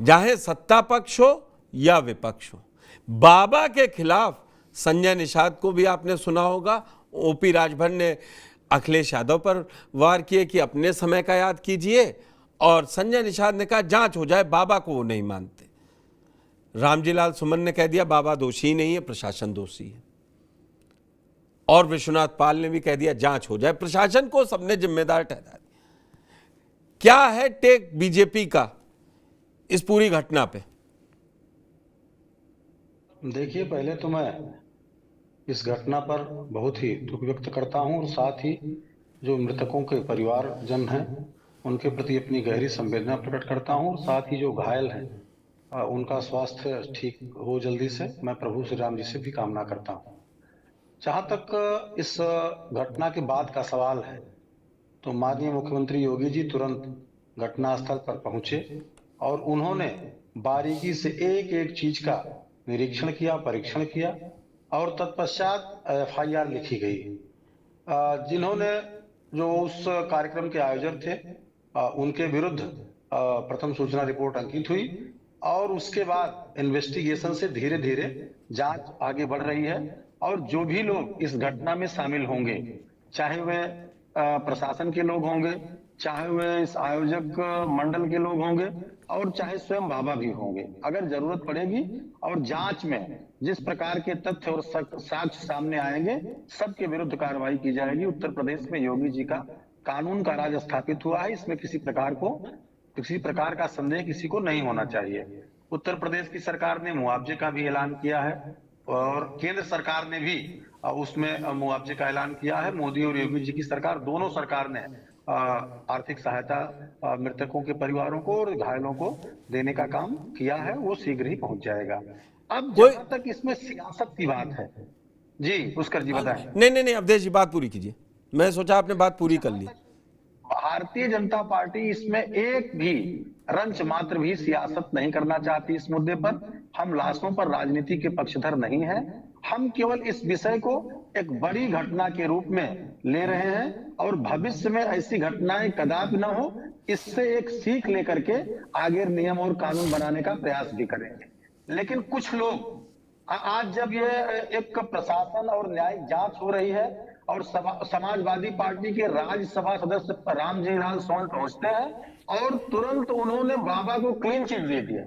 चाहे सत्ता पक्ष हो या विपक्ष हो। बाबा के खिलाफ संजय निषाद को भी आपने सुना होगा, ओपी राजभर ने अखिलेश यादव पर वार किए कि अपने समय का याद कीजिए, और संजय निषाद ने कहा जांच हो जाए, बाबा को वो नहीं मानते। रामजी लाल सुमन ने कह दिया बाबा दोषी नहीं है, प्रशासन दोषी है। और विश्वनाथ पाल ने भी कह दिया जांच हो जाए, प्रशासन को सबने जिम्मेदार ठहरा दिया। क्या है टेक बीजेपी का इस पूरी घटना पे? देखिए, पहले तो मैं इस घटना पर बहुत ही दुख व्यक्त करता हूं और साथ ही जो मृतकों के परिवारजन हैं उनके प्रति अपनी गहरी संवेदना प्रकट करता हूं, और साथ ही जो घायल हैं उनका स्वास्थ्य ठीक हो जल्दी से मैं प्रभु श्री राम जी से भी कामना करता हूं। जहां तक इस घटना के बाद का सवाल है, तो माननीय मुख्यमंत्री योगी जी तुरंत घटनास्थल पर पहुंचे और उन्होंने बारीकी से एक एक चीज का निरीक्षण किया, परीक्षण किया, और तत्पश्चात एफआईआर लिखी गई। जिन्होंने जो उस कार्यक्रम के आयोजक थे उनके विरुद्ध प्रथम सूचना रिपोर्ट अंकित हुई, और उसके बाद इन्वेस्टिगेशन से धीरे धीरे जांच आगे बढ़ रही है। और जो भी लोग इस घटना में शामिल होंगे, चाहे वे प्रशासन के लोग होंगे, चाहे वे इस आयोजक मंडल के लोग होंगे, और चाहे स्वयं बाबा भी होंगे, अगर जरूरत पड़ेगी और जांच में जिस प्रकार के तथ्य और साक्ष्य सामने आएंगे, सबके विरुद्ध कार्रवाई की जाएगी। उत्तर प्रदेश में योगी जी का कानून का राज स्थापित हुआ है, इसमें किसी प्रकार का संदेह किसी को नहीं होना चाहिए। उत्तर प्रदेश की सरकार ने मुआवजे का भी ऐलान किया है, और केंद्र सरकार ने भी उसमें मुआवजे का ऐलान किया है। मोदी और योगी जी की सरकार, दोनों सरकार ने आर्थिक सहायता मृतकों के परिवारों को और घायलों को देने का काम किया है, वो शीघ्र ही पहुंच जाएगा। अब जहां तक इसमें सियासत की बात है, जी पुष्कर जी बताएं। नहीं, अवधेश जी बात पूरी कीजिए, मैं सोचा आपने बात पूरी कर ली। भारतीय जनता पार्टी इसमें एक भी रंच मात्र भी सियासत नहीं करना चाहती इस मुद्दे पर। हम लाशों पर राजनीति के पक्षधर नहीं हैं, हम केवल इस विषय को एक बड़ी घटना के रूप में ले रहे हैं, और भविष्य में ऐसी घटनाएं कदापि न हो, इससे एक सीख लेकर के आगे नियम और कानून बनाने का प्रयास भी करेंगे। लेकिन कुछ लोग आज जब ये एक प्रशासन और न्यायिक जांच हो रही है और समाजवादी पार्टी के राज्यसभा सदस्य रामजी लाल सोन पहुंचते हैं और तुरंत उन्होंने बाबा को क्लीन चिट दे दिया,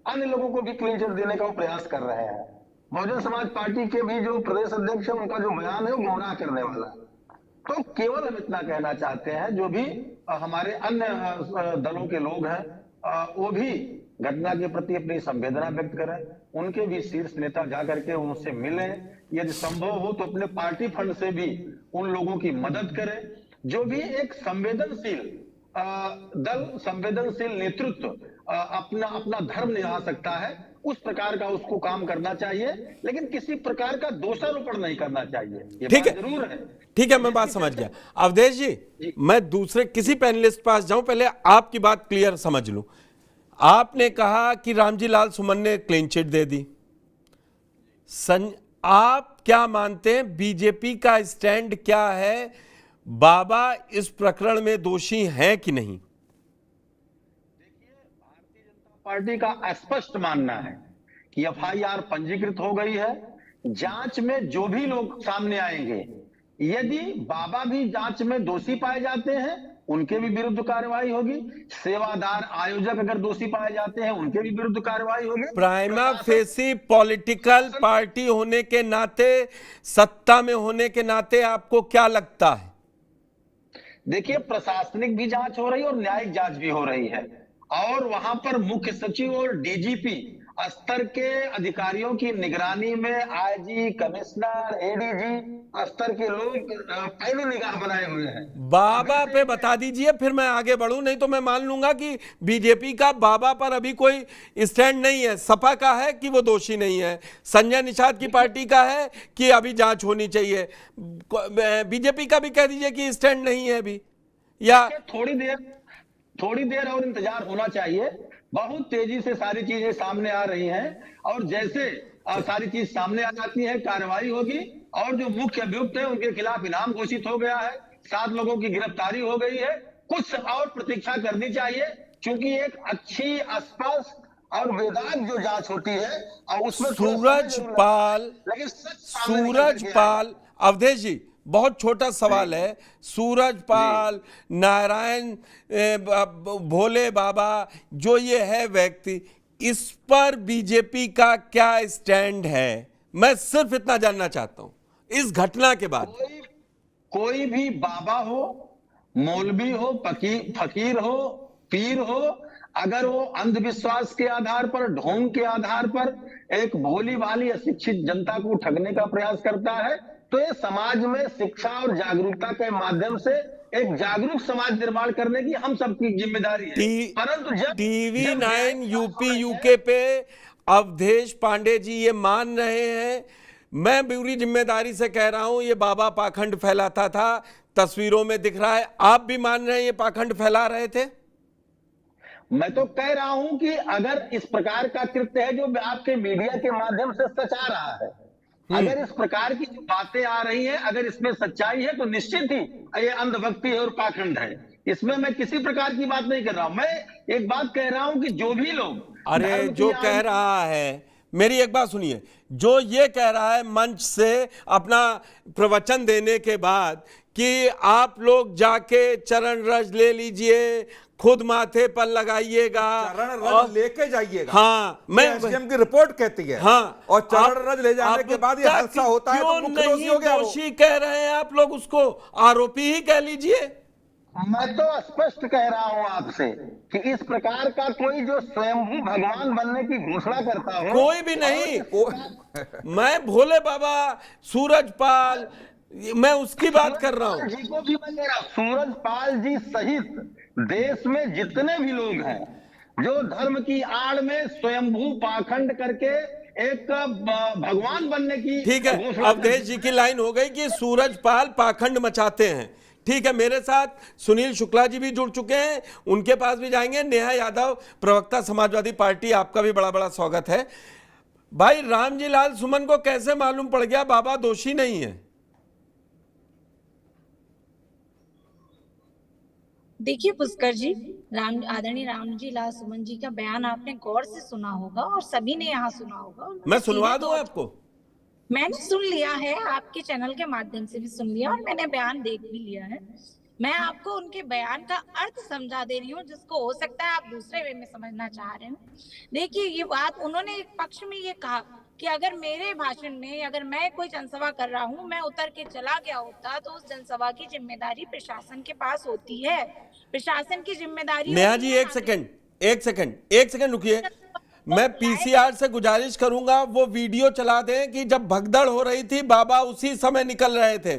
अन्य लोगों को भी क्लीन चिट देने का वो प्रयास कर रहे हैं। बहुजन समाज पार्टी के भी जो प्रदेश अध्यक्ष है, उनका जो बयान है वो गुमराह करने वाला है। तो केवल हम इतना कहना चाहते हैं, जो भी हमारे अन्य दलों के लोग हैं वो भी घटना के प्रति अपनी संवेदना व्यक्त करें, उनके भी शीर्ष नेता जाकर के उनसे मिलें, यदि संभव हो तो अपने पार्टी फंड से भी उन लोगों की मदद करें। जो भी एक संवेदनशील दल, संवेदनशील नेतृत्व अपना धर्म निभा सकता है, उस प्रकार का उसको काम करना चाहिए, लेकिन किसी प्रकार का दोषारोपण नहीं करना चाहिए। ये ठीक है, जरूर है। ठीक है, मैं बात समझ गया। अवधेश जी, मैं दूसरे किसी पैनलिस्ट पास जाऊं, पहले आपकी बात क्लियर समझ लूं। आपने कहा कि रामजी लाल सुमन ने क्लीन चिट दे दी। आप क्या मानते हैं, बीजेपी का स्टैंड क्या है? बाबा इस प्रकरण में दोषी हैं कि नहीं? देखिए, भारतीय जनता पार्टी का स्पष्ट मानना है कि एफआईआर पंजीकृत हो गई है। जांच में जो भी लोग सामने आएंगे, यदि बाबा भी जांच में दोषी पाए जाते हैं, उनके भी विरुद्ध कार्रवाई होगी। सेवादार आयोजक अगर दोषी पाए जाते हैं, उनके भी विरुद्ध कार्रवाई होगी। प्राइमा फेसी पॉलिटिकल पार्टी होने के नाते, सत्ता में होने के नाते आपको क्या लगता है? देखिए, प्रशासनिक भी जांच हो रही है और न्यायिक जांच भी हो रही है, और वहां पर मुख्य सचिव और डीजीपी स्तर के अधिकारियों की निगरानी में आईजी, कमिश्नर, एडीजी स्तर के लोग पहले निगाह बनाए हुए हैं। बाबा पे बता दीजिए, फिर मैं आगे बढ़ूं, नहीं तो मैं मान लूंगा कि बीजेपी का बाबा पर अभी कोई स्टैंड नहीं है। सपा का है कि वो दोषी नहीं है, संजय निषाद की पार्टी का है कि अभी जांच होनी चाहिए, बीजेपी का भी कह दीजिए कि स्टैंड नहीं है अभी, या थोड़ी देर और इंतजार होना चाहिए। बहुत तेजी से सारी चीजें सामने आ रही हैं, और जैसे सारी चीज सामने आ जाती है, कार्रवाई होगी, और जो मुख्य अभियुक्त है उनके खिलाफ इनाम घोषित हो गया है, 7 लोगों की गिरफ्तारी हो गई है। कुछ और प्रतीक्षा करनी चाहिए, क्योंकि एक अच्छी स्पष्ट और वेदांत जो जांच होती है और उसमें थोड़ा समय सूरज जरूर लगता है, पाल लेकिन सच सामने निकल सूरज करके आएगा। पाल अवधेश जी, बहुत छोटा सवाल है। सूरज पाल, नारायण भोले बाबा, जो ये है व्यक्ति, इस पर बीजेपी का क्या स्टैंड है? मैं सिर्फ इतना जानना चाहता हूं इस घटना के बाद। कोई भी बाबा हो, मौलवी हो, फकीर हो, पीर हो, अगर वो अंधविश्वास के आधार पर, ढोंग के आधार पर एक भोली भाली अशिक्षित जनता को ठगने का प्रयास करता है, तो ये समाज में शिक्षा और जागरूकता के माध्यम से एक जागरूक समाज निर्माण करने की हम सबकी जिम्मेदारी है। परंतु जब टीवी जब 9 न्याय यूपी यूके पे अवधेश पांडे जी ये मान रहे हैं, मैं पूरी जिम्मेदारी से कह रहा हूं, ये बाबा पाखंड फैलाता था, तस्वीरों में दिख रहा है। आप भी मान रहे हैं ये पाखंड फैला रहे थे? मैं तो कह रहा हूं कि अगर इस प्रकार का कृत्य है जो आपके मीडिया के माध्यम से सच आ रहा है, अगर इस प्रकार की जो बातें आ रही हैं, अगर इसमें सच्चाई है, तो निश्चित ही ये अंधभक्ति है और पाखंड है। इसमें मैं किसी प्रकार की बात नहीं कर रहा हूं। मैं एक बात कह रहा हूं कि जो भी लोग अरे जो कह रहा है, मेरी एक बात सुनिए, जो ये कह रहा है मंच से अपना प्रवचन देने के बाद कि आप लोग जाके चरण रज ले लीजिए, खुद माथे पर लगाइएगा, चरण रज लेके जाइएगा। हाँ, मैं एसडीएम की रिपोर्ट कहती है। हाँ, और चरण रज ले जाने के बाद ये हादसा होता है, तो मुख्य दोषी हो गया वो। दोषी कह रहे हैं आप लोग, उसको आरोपी ही कह लीजिए। मैं तो स्पष्ट कह रहा हूं आपसे कि इस प्रकार का कोई जो स्वयंभू भगवान बनने की घोषणा करता हो, कोई भी नहीं। मैं भोले बाबा, सूरज पाल, मैं उसकी बात कर रहा हूं। जी को भी मैं कह रहा हूं, सूरज पाल जी सहित देश में जितने भी लोग हैं जो धर्म की आड़ में स्वयंभू पाखंड करके एक भगवान बनने की ठीक है, अवधेश जी की लाइन हो गई कि सूरज पाल पाखंड मचाते हैं। ठीक है, मेरे साथ सुनील शुक्ला जी भी जुड़ चुके हैं, उनके पास भी जाएंगे। नेहा यादव, प्रवक्ता समाजवादी पार्टी, आपका भी बड़ा बड़ा स्वागत है। भाई, रामजी लाल सुमन को कैसे मालूम पड़ गया बाबा दोषी नहीं है? देखिए पुष्कर जी, आदरणीय रामजी लाल सुमन जी का बयान आपने गौर से सुना होगा और सभी ने यहाँ सुना होगा। मैं सुनवा दूं आपको? मैंने सुन लिया है, आपके चैनल के माध्यम से भी सुन लिया और मैंने बयान देख भी लिया है। मैं आपको उनके बयान का अर्थ समझा दे रही हूँ, जिसको हो सकता है आप दूसरे वे में समझना चाह रहे हैं। देखिए, ये बात उन्होंने एक पक्ष में ये कहा कि अगर मेरे भाषण में, अगर मैं कोई जनसभा कर रहा हूँ, मैं उतर के चला गया होता, तो उस जनसभा की जिम्मेदारी प्रशासन के पास होती है। प्रशासन की जिम्मेदारी। नेहा जी, एक सेकंड रुकिए। मैं पीसीआर से गुजारिश करूंगा वो वीडियो चला दें कि जब भगदड़ हो रही थी बाबा उसी समय निकल रहे थे।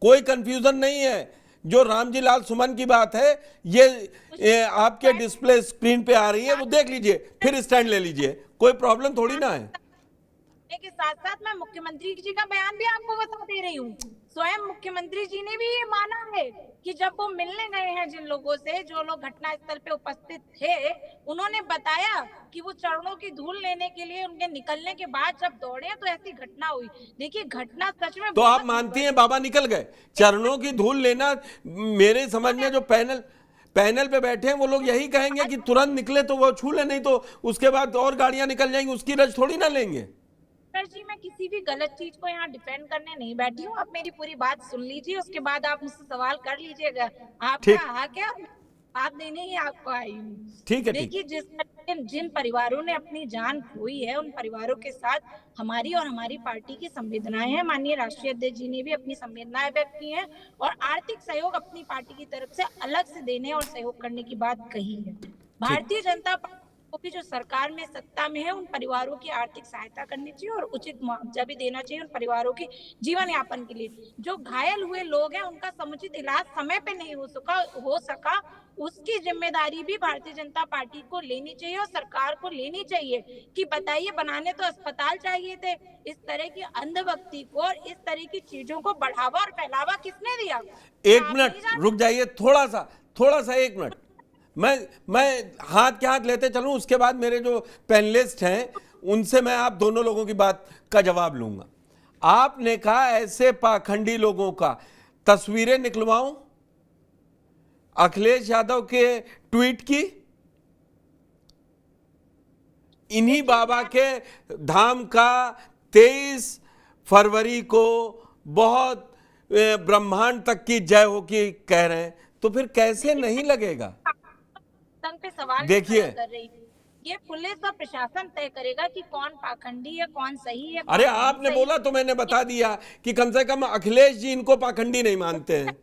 कोई कंफ्यूजन नहीं है। जो रामजी लाल सुमन की बात है, ये आपके डिस्प्ले स्क्रीन पे आ रही है, वो देख लीजिए, फिर स्टैंड ले लीजिए, कोई प्रॉब्लम थोड़ी ना है। के साथ साथ मैं मुख्यमंत्री जी का बयान भी आपको बता दे रही हूँ। स्वयं मुख्यमंत्री जी ने भी ये माना है कि जब वो मिलने गए हैं जिन लोगों से, जो लोग घटना स्थल पे उपस्थित थे, उन्होंने बताया कि वो चरणों की धूल लेने के लिए उनके निकलने के बाद जब दौड़े तो ऐसी घटना हुई। देखिए, घटना सच में तो आप मानती हैं बाबा निकल गए? चरणों की धूल लेना, मेरे समझ में जो पैनल पे बैठे हैं वो लोग यही कहेंगे कि तुरंत निकले तो वो छू ले, नहीं तो उसके बाद और गाड़ियां निकल जाएंगी, उसकी रज थोड़ी ना लेंगे। जी, मैं किसी भी गलत चीज को यहाँ डिफेंड करने नहीं बैठी हूँ। आप मेरी पूरी बात सुन लीजिए, उसके बाद आप मुझसे सवाल कर लीजिएगा। आपका हक है, बात देने ही आपको आई हूँ। ठीक है। देखिए, जिन परिवारों ने अपनी जान खोई है, उन परिवारों के साथ हमारी और हमारी पार्टी की संवेदनाएं हैं। माननीय राष्ट्रीय अध्यक्ष जी ने भी अपनी संवेदनाएं व्यक्त की हैं और आर्थिक सहयोग अपनी पार्टी की तरफ से अलग से देने और सहयोग करने की बात कही है। भारतीय जनता पार्टी भी जो सरकार में सत्ता में है, उन परिवारों की आर्थिक सहायता करनी चाहिए और उचित मुआवजा भी देना चाहिए उन परिवारों के जीवन यापन के लिए। जो घायल हुए लोग हैं, उनका समुचित इलाज समय पे नहीं हो सका, उसकी जिम्मेदारी भी भारतीय जनता पार्टी को लेनी चाहिए और सरकार को लेनी चाहिए कि बताइए, बनाने तो अस्पताल चाहिए थे। इस तरह की अंधभक्ति को और इस तरह की चीजों को बढ़ावा और फैलावा किसने दिया? एक मिनट रुक जाइए, थोड़ा सा 1 मिनट। मैं हाथ के हाथ लेते चलूं, उसके बाद मेरे जो पैनलिस्ट हैं उनसे मैं आप दोनों लोगों की बात का जवाब लूंगा। आपने कहा ऐसे पाखंडी लोगों का तस्वीरें निकलवाऊं अखिलेश यादव के ट्वीट की, इन्हीं बाबा के धाम का 23 फरवरी को बहुत ब्रह्मांड तक की जय हो की कह रहे हैं, तो फिर कैसे नहीं लगेगा? संघ पे सवाल देखिए, खड़ा कर रही है। ये पुलिस और प्रशासन तय करेगा कि कौन पाखंडी है, कौन सही है। अरे कौन नहीं आपने सही। बोला तो मैंने बता दिया कि कम से कम अखिलेश जी इनको पाखंडी नहीं मानते हैं।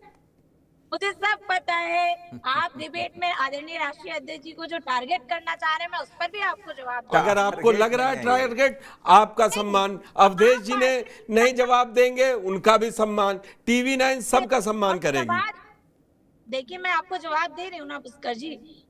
मुझे सब पता है। आप डिबेट में आदरणीय राष्ट्रीय अध्यक्ष जी को जो टारगेट करना चाह रहे हैं, मैं उस पर भी आपको जवाब दूंगा। अगर आपको लग रहा है टारगेट, आपका सम्मान। अवधेश जी ने नहीं जवाब देंगे, उनका भी सम्मान। टीवी 9 सबका सम्मान करेगी। देखिए, मैं आपको जवाब दे रही हूँ ना पुष्कर जी।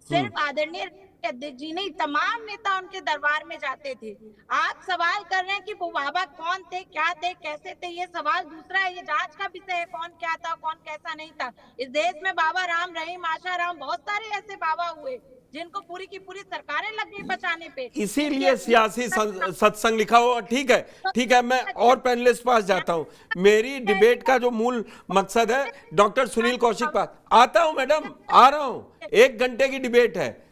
सिर्फ आदरणीय अध्यक्ष जी नहीं, तमाम नेता उनके दरबार में जाते थे। आप सवाल कर रहे हैं कि वो बाबा कौन थे, क्या थे, कैसे थे, ये सवाल दूसरा है। ये जांच का विषय है, कौन क्या था, कौन कैसा नहीं था। इस देश में बाबा राम, रहीम, आशाराम, बहुत सारे ऐसे बाबा हुए जिनको पूरी की पूरी सरकारें लग गई बचाने पे। इसीलिए सियासी सत्संग लिखा हुआ। ठीक है, ठीक है, मैं और पैनलिस्ट पास जाता हूं। मेरी डिबेट का जो मूल मकसद है, डॉक्टर सुनील कौशिक पास आता हूं। मैडम, आ रहा हूं। 1 घंटे की डिबेट है।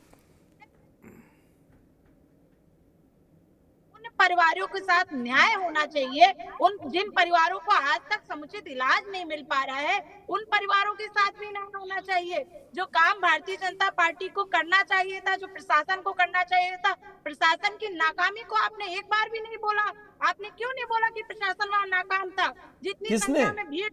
परिवारों के साथ न्याय होना चाहिए। उन जिन परिवारों को आज तक समुचित इलाज नहीं मिल पा रहा है, उन परिवारों के साथ भी न्याय होना चाहिए। जो काम भारतीय जनता पार्टी को करना चाहिए था, जो प्रशासन को करना चाहिए था, प्रशासन की नाकामी को आपने एक बार भी नहीं बोला। आपने क्यों नहीं बोला कि प्रशासन वहां नाकाम था? जितनी संख्या में भीड़,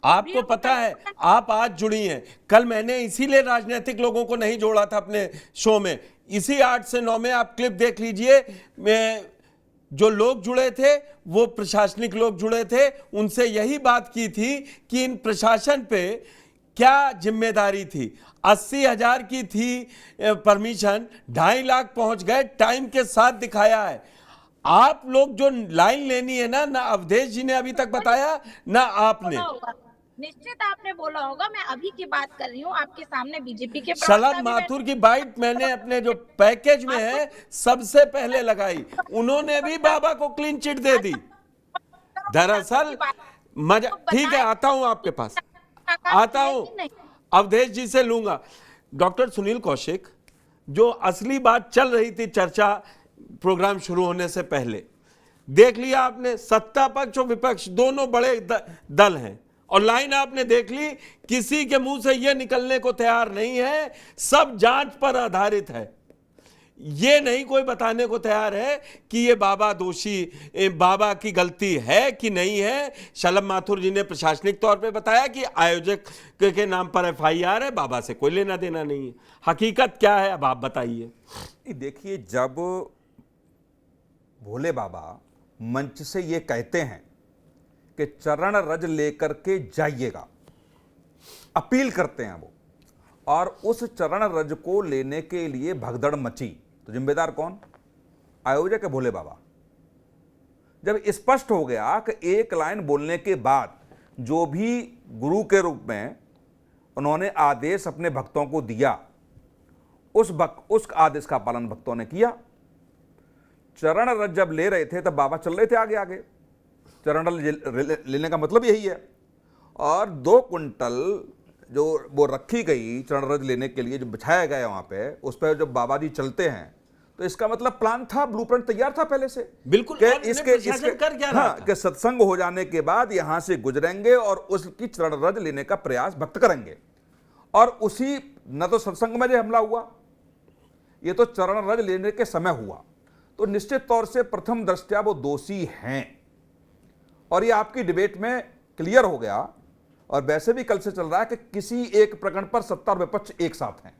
आपको पता है, आप आज जुड़ी हैं। कल मैंने इसीलिए राजनीतिक लोगों को नहीं जोड़ा था अपने शो में। इसी 8 से 9 में आप क्लिप देख लीजिए। मैं जो लोग जुड़े थे वो प्रशासनिक लोग जुड़े थे, उनसे यही बात की थी कि इन प्रशासन पे क्या जिम्मेदारी थी। 80,000 की थी परमिशन, 2.5 लाख पहुंच गए। टाइम के साथ दिखाया है। आप लोग जो लाइन लेनी है ना अवधेश जी ने अभी तक बताया, ना आपने। निश्चित आपने बोला होगा। मैं अभी की बात कर रही हूँ, आपके सामने बीजेपी के शलभ माथुर की बाइट मैंने अपने जो पैकेज में है सबसे पहले लगाई। उन्होंने भी बाबा को क्लीन चिट दे दी। दरअसल मजा, ठीक है, आता हूं आपके पास, आता हूं, अवधेश जी से लूंगा। डॉक्टर सुनील कौशिक, जो असली बात चल रही थी चर्चा प्रोग्राम शुरू होने से पहले, देख लिया आपने। सत्ता पक्ष और विपक्ष दोनों बड़े दल हैं, और लाइन आपने देख ली। किसी के मुंह से यह निकलने को तैयार नहीं है, सब जांच पर आधारित है। ये नहीं कोई बताने को तैयार है कि ये बाबा दोषी, बाबा की गलती है कि नहीं है। शलभ माथुर जी ने प्रशासनिक तौर पे बताया कि आयोजक के नाम पर FIR है, बाबा से कोई लेना देना नहीं है। हकीकत क्या है, अब आप बताइए। देखिए, जब भोले बाबा मंच से ये कहते हैं कि चरण रज लेकर के जाइएगा, अपील करते हैं वो, और उस चरण रज को लेने के लिए भगदड़ मची, तो जिम्मेदार कौन? आयोजक है भोले बाबा। जब स्पष्ट हो गया कि एक लाइन बोलने के बाद जो भी गुरु के रूप में उन्होंने आदेश अपने भक्तों को दिया, उस आदेश का पालन भक्तों ने किया। चरण रज जब ले रहे थे तब बाबा चल रहे थे आगे आगे। चरण रज लेने का मतलब यही है। और 2 कुंटल जो वो रखी गई चरण रज लेने के लिए, जो बिछाया गया वहां पे, उस पर जब बाबा जी चलते हैं, तो इसका मतलब प्लान था, ब्लूप्रिंट तैयार था पहले से। बिल्कुल। इसके कर क्या रहा था? कि सत्संग हो जाने के बाद यहां से गुजरेंगे और उसकी चरण रज लेने का प्रयास भक्त करेंगे। और उसी, न तो सत्संग में जो हमला हुआ, ये तो चरण रज लेने के समय हुआ। तो निश्चित तौर से प्रथम दृष्टया वो दोषी हैं, और ये आपकी डिबेट में क्लियर हो गया। और वैसे भी कल से चल रहा है कि किसी एक प्रकरण पर सत्ता और विपक्ष एक साथ हैं।